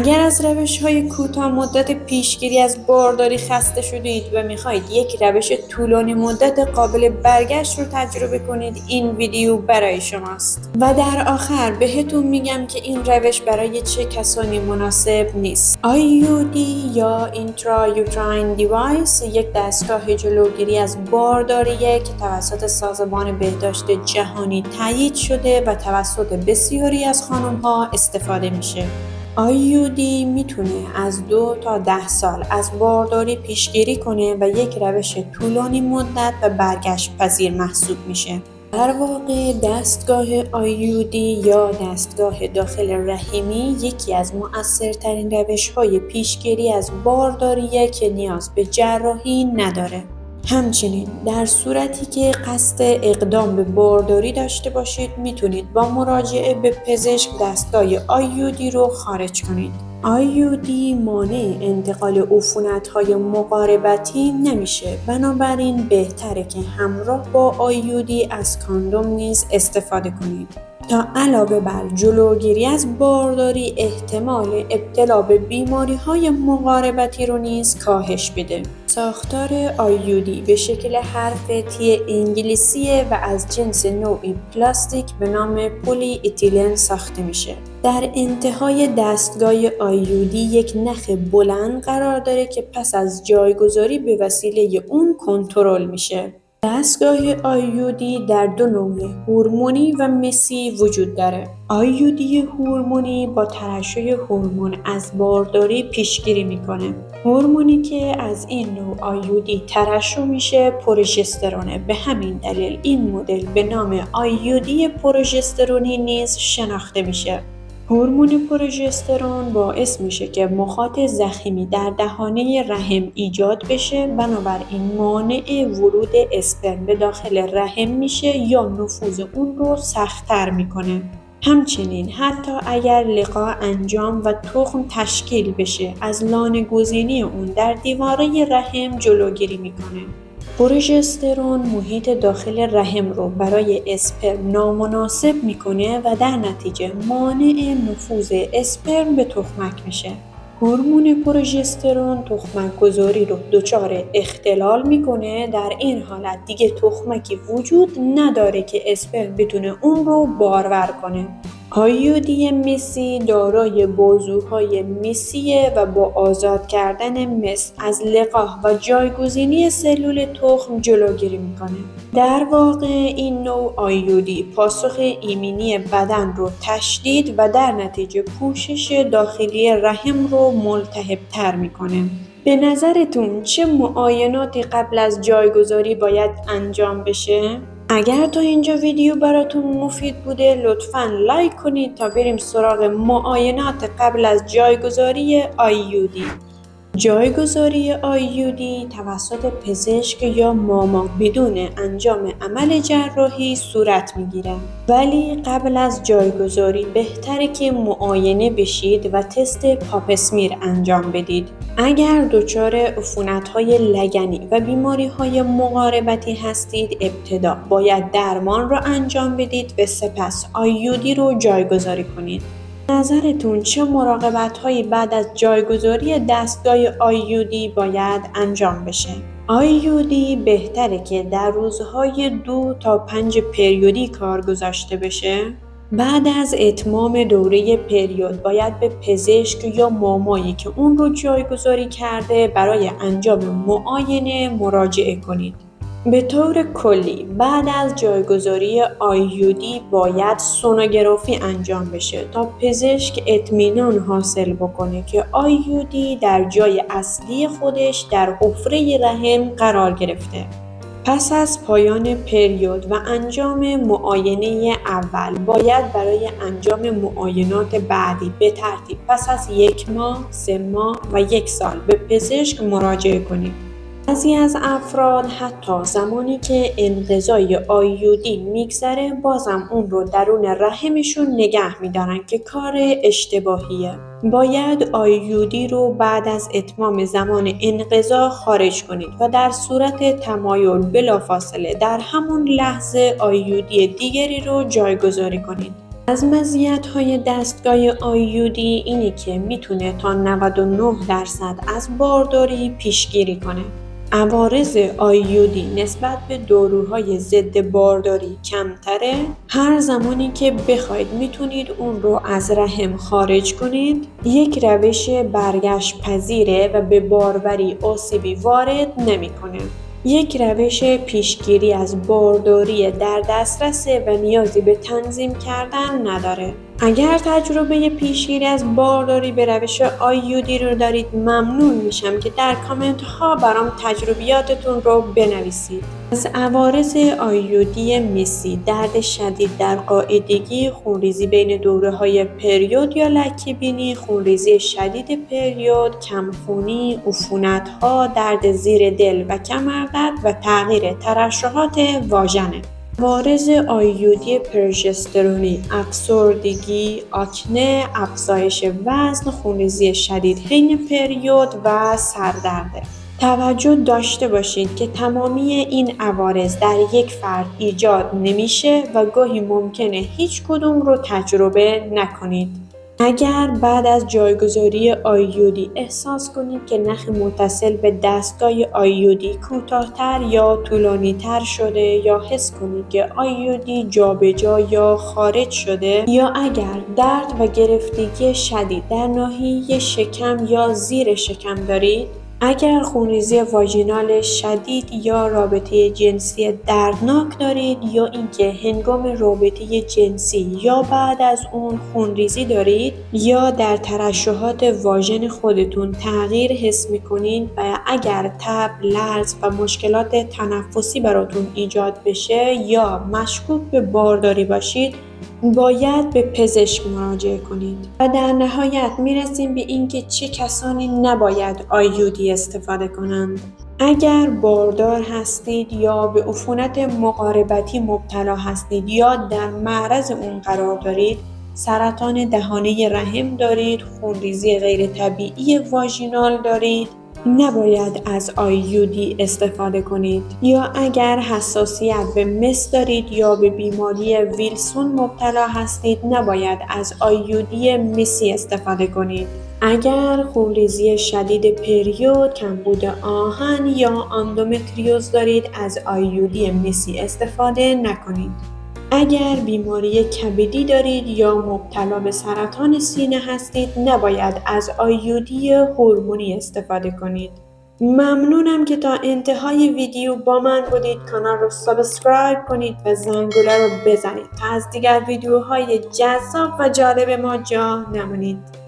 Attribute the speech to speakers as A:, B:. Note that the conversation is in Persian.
A: اگر از روش‌های کوتاه مدت پیشگیری از بارداری خسته شدید و می‌خواهید یک روش طولانی مدت قابل برگشت رو تجربه کنید، این ویدیو برای شماست. و در آخر بهتون میگم که این روش برای چه کسانی مناسب نیست. IUD یا Intrauterine Device یک دستگاه جلوگیری از بارداریه که توسط سازمان بهداشت جهانی تایید شده و توسط بسیاری از خانم‌ها استفاده میشه. IUD میتونه از 2 تا 10 سال از بارداری پیشگیری کنه و یک روش طولانی مدت و برگشت پذیر محسوب میشه. در واقع دستگاه IUD یا دستگاه داخل رحمی یکی از مؤثرترین روش‌های پیشگیری از بارداریه که نیاز به جراحی نداره. همچنین در صورتی که قصد اقدام به بارداری داشته باشید میتونید با مراجعه به پزشک دستگاه IUD رو خارج کنید. IUD مانع انتقال عفونت‌های مقاربتی نمیشه، بنابراین بهتره که همراه با IUD از کاندوم نیز استفاده کنید تا علاوه بر جلوگیری از بارداری احتمال ابتلا به بیماری‌های مقاربتی رو نیز کاهش بده. ساختار IUD به شکل حرف تی انگلیسیه و از جنس نوعی پلاستیک به نام پلی اتیلن ساخته میشه. در انتهای دستگاه IUD یک نخ بلند قرار داره که پس از جایگذاری به وسیله اون کنترل میشه. دستگاه IUD در 2 نوع هورمونی و مسی وجود داره. IUD هورمونی با ترشح هورمون از بارداری پیشگیری میکنه. هورمونی که از این نوع IUD ترشح میشه پروژسترونه. به همین دلیل این مدل به نام IUD پروژسترونی نیز شناخته میشه. هورمون پروژسترون باعث میشه که مخاط ضخیمی در دهانه رحم ایجاد بشه، بنابراین مانع ورود اسپرم به داخل رحم میشه یا نفوذ اون رو سخت‌تر میکنه. همچنین حتی اگر لقاح انجام و تخم تشکیل بشه، از لانه‌گزینی اون در دیواره رحم جلوگیری میکنه. پروژسترون محیط داخل رحم رو برای اسپرم نامناسب میکنه و در نتیجه مانع نفوذ اسپرم به تخمک میشه. هورمون پروژسترون تخمک گذاری رو دچار اختلال میکنه. در این حالت دیگه تخمکی وجود نداره که اسپرم بتونه اون رو بارور کنه. IUD مسی دارای بازوهای مسیه و با آزاد کردن مس از لقاح و جایگزینی سلول تخم جلوگیری میکنه. در واقع این نوع IUD پاسخ ایمنی بدن رو تشدید و در نتیجه پوشش داخلی رحم رو ملتهب‌تر میکنه. به نظرتون چه معایناتی قبل از جایگذاری باید انجام بشه؟ اگر تا اینجا ویدیو براتون مفید بوده لطفاً لایک کنید تا بریم سراغ معاینات قبل از جایگذاری IUD. جایگذاری IUD توسط پزشک یا ماما بدون انجام عمل جراحی صورت میگیره. ولی قبل از جایگذاری بهتره که معاینه بشید و تست پاپسمیر انجام بدید. اگر دچار عفونت‌های لگنی و بیماری‌های مقاربتی هستید، ابتدا باید درمان را انجام بدید و سپس IUD رو جایگذاری کنید. نظرتون چه مراقبت‌هایی بعد از جایگذاری دستگاه IUD باید انجام بشه؟ IUD بهتره که در روزهای 2 تا 5 پریودی کار گذاشته بشه. بعد از اتمام دوره پریود باید به پزشک یا مامایی که اون رو جایگذاری کرده برای انجام معاینه مراجعه کنید. به طور کلی بعد از جایگذاری IUD باید سونوگرافی انجام بشه تا پزشک اطمینان حاصل بکنه که IUD در جای اصلی خودش در حفره رحم قرار گرفته. پس از پایان پریود و انجام معاینه اول باید برای انجام معاینات بعدی به ترتیب پس از 1 ماه، 3 ماه و 1 سال به پزشک مراجعه کنید. بعضی از افراد حتی زمانی که انقضای IUD میگذره بازم اون رو درون رحمشون نگه میدارن که کار اشتباهیه. باید IUD رو بعد از اتمام زمان انقضا خارج کنید و در صورت تمایل بلافاصله در همون لحظه IUD دیگری رو جایگذاری کنید. از مزیت‌های دستگاه آیودی اینه که میتونه تا 99% از بارداری پیشگیری کنه. عوارض آیودی نسبت به داروهای ضد بارداری کمتره. هر زمانی که بخواید میتونید اون رو از رحم خارج کنید. یک روش برگشت پذیره و به باروری آسیبی وارد نمیکنه. یک روش پیشگیری از بارداری در دسترسه و نیازی به تنظیم کردن نداره. اگر تجربه پیشگیری از بارداری به روش آیودی رو دارید ممنون میشم که در کامنت ها برام تجربیاتتون رو بنویسید. از عوارض آیودی مسی: درد شدید در قاعدگی، خونریزی بین دوره‌های پریود یا لکه‌بینی، خونریزی شدید پریود، کمخونی، عفونت‌ها، درد زیر دل و کمردرد و تغییر ترشحات واژنه. عوارض آیودی پروژسترونی: افسردگی، آکنه، افزایش وزن، خونریزی شدید حین پریود و سردرد. توجه داشته باشید که تمامی این عوارض در یک فرد ایجاد نمیشه و گاهی ممکنه هیچ کدوم رو تجربه نکنید. اگر بعد از جایگذاری آیودی احساس کنید که نخ متصل به دستگاه آیودی کوتاه‌تر یا طولانی‌تر شده یا حس کنید که آیودی جابجا یا خارج شده، یا اگر درد و گرفتگی شدید در ناحیه شکم یا زیر شکم دارید، اگر خونریزی واژینال شدید یا رابطه جنسی دردناک دارید، یا اینکه هنگام رابطه جنسی یا بعد از اون خونریزی دارید، یا در ترشحات واژن خودتون تغییر حس می‌کنید و اگر تب، لرز و مشکلات تنفسی براتون ایجاد بشه یا مشکوک به بارداری باشید، باید به پزشک مراجعه کنید. و در نهایت میرسیم به اینکه چه کسانی نباید آیودی استفاده کنند. اگر باردار هستید یا به عفونت مقاربتی مبتلا هستید یا در معرض اون قرار دارید، سرطان دهانه رحم دارید، خونریزی غیر طبیعی واژینال دارید، نباید از آیودی استفاده کنید. یا اگر حساسیت به مس دارید یا به بیماری ویلسون مبتلا هستید، نباید از آیودی مسی استفاده کنید. اگر خونریزی شدید پریود، کمبود آهن یا اندومتریوز دارید، از آیودی مسی استفاده نکنید. اگر بیماری کبدی دارید یا مبتلا به سرطان سینه هستید، نباید از آیودی هورمونی استفاده کنید. ممنونم که تا انتهای ویدیو با من بودید. کانال رو سابسکرایب کنید و زنگوله رو بزنید تا از دیگر ویدیوهای جذاب و جالب ما جا نمونید.